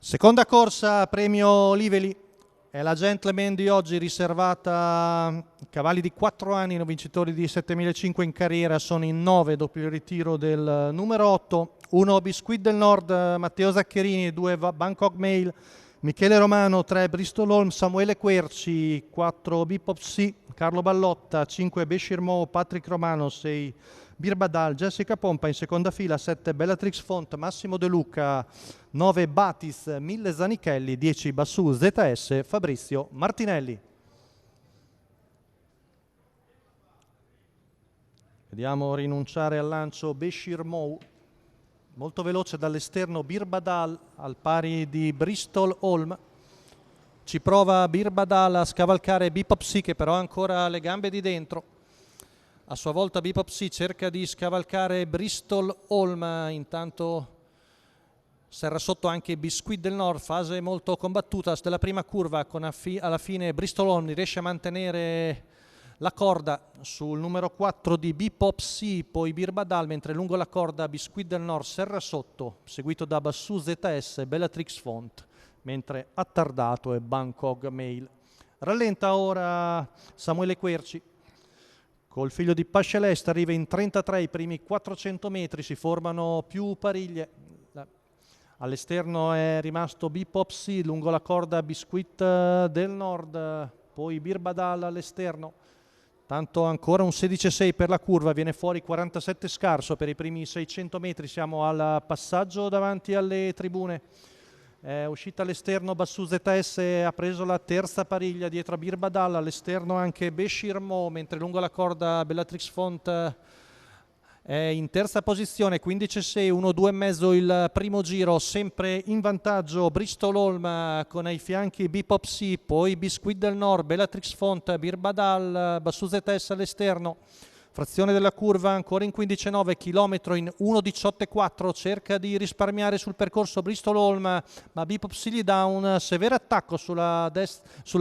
Seconda corsa, premio Liveli. È la Gentleman di oggi riservata a cavalli di 4 anni, vincitori di 7005 in carriera, sono in 9 dopo il ritiro del numero 8, 1 Biscuit del Nord, Matteo Zaccherini, 2 Bangkok Mail, Michele Romano, 3 Bristol Holm, Samuele Querci, 4 Bebop C, Carlo Ballotta, 5 Beshir Mo, Patrick Romano, 6 Birbadal, Jessica Pompa in seconda fila, 7 Bellatrix Font, Massimo De Luca, 9 Batis, 1000 Zanichelli, 10 Bassù ZS, Fabrizio Martinelli. Vediamo rinunciare al lancio Beshir Mo, molto veloce dall'esterno Birbadal al pari di Bristol Holm. Ci prova Birbadal a scavalcare Bebop C, che però ha ancora le gambe di dentro. A sua volta Bebop C cerca di scavalcare Bristol Holm, intanto serra sotto anche Biscuit del Nord, fase molto combattuta della prima curva, con alla fine Bristol Holm riesce a mantenere la corda sul numero 4 di Bebop C, poi Birbadal, mentre lungo la corda Biscuit del Nord serra sotto, seguito da Bassù ZS e Bellatrix Font, mentre attardato è Bangkok Mail. Rallenta ora Samuele Querci. Col figlio di Pasceleste arriva in 33, i primi 400 metri, si formano più pariglie. All'esterno è rimasto Bebop C, lungo la corda Biscuit del Nord, poi Birbadal all'esterno. Tanto ancora un 16,6 per la curva, viene fuori 47 scarso per i primi 600 metri, siamo al passaggio davanti alle tribune. È uscita all'esterno Bassù ZS, ha preso la terza pariglia dietro a Birbadal, all'esterno anche Beshir Mo, mentre lungo la corda Bellatrix Font è in terza posizione, 15,6, 1,2,5 il primo giro, sempre in vantaggio Bristol Holm con ai fianchi Bebop C, poi Biscuit del Nord, Bellatrix Font, Birbadal, Bassù ZS all'esterno. Frazione della curva ancora in 15,9, chilometro in 1,18,4, cerca di risparmiare sul percorso Bristol Holm, ma Bebop C gli dà un severo attacco sulla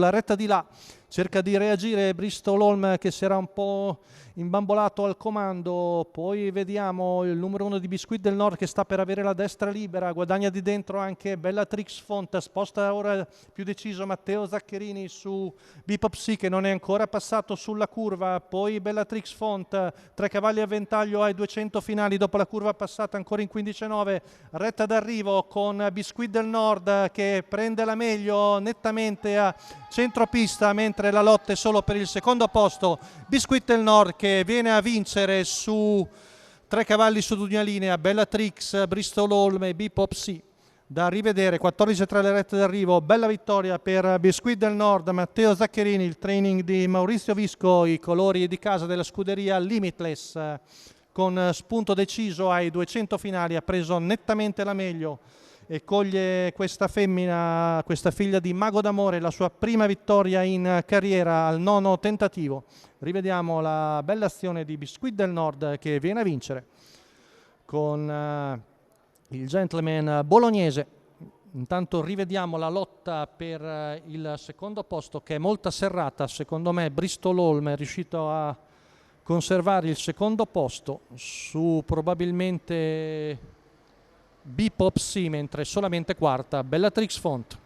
retta di là. Cerca di reagire Bristol Holm, che si era un po' imbambolato al comando. Poi vediamo il numero 1 di Biscuit del Nord che sta per avere la destra libera, guadagna di dentro anche Bellatrix Font, sposta ora più deciso Matteo Zaccherini su Bebop C, che non è ancora passato sulla curva. Poi Bellatrix Font, 3 cavalli a ventaglio ai 200 finali dopo la curva passata ancora in 15,9, retta d'arrivo con Biscuit del Nord che prende la meglio nettamente a centropista, mentre la lotta è solo per il secondo posto. Biscuit del Nord che viene a vincere su 3 cavalli su una linea, Bellatrix, Bristol Holm e Bebop C. Da rivedere, 14,3 le rette d'arrivo, bella vittoria per Biscuit del Nord, Matteo Zaccherini, il training di Maurizio Visco, i colori di casa della scuderia Limitless, con spunto deciso ai 200 finali, ha preso nettamente la meglio e coglie questa femmina, questa figlia di Mago d'Amore, la sua prima vittoria in carriera al 9° tentativo. Rivediamo la bella azione di Biscuit del Nord che viene a vincere con il gentleman bolognese. Intanto rivediamo la lotta per il secondo posto, che è molto serrata. Secondo me Bristol Holm è riuscito a conservare il secondo posto su probabilmente Bebop C, mentre solamente quarta Bellatrix Font.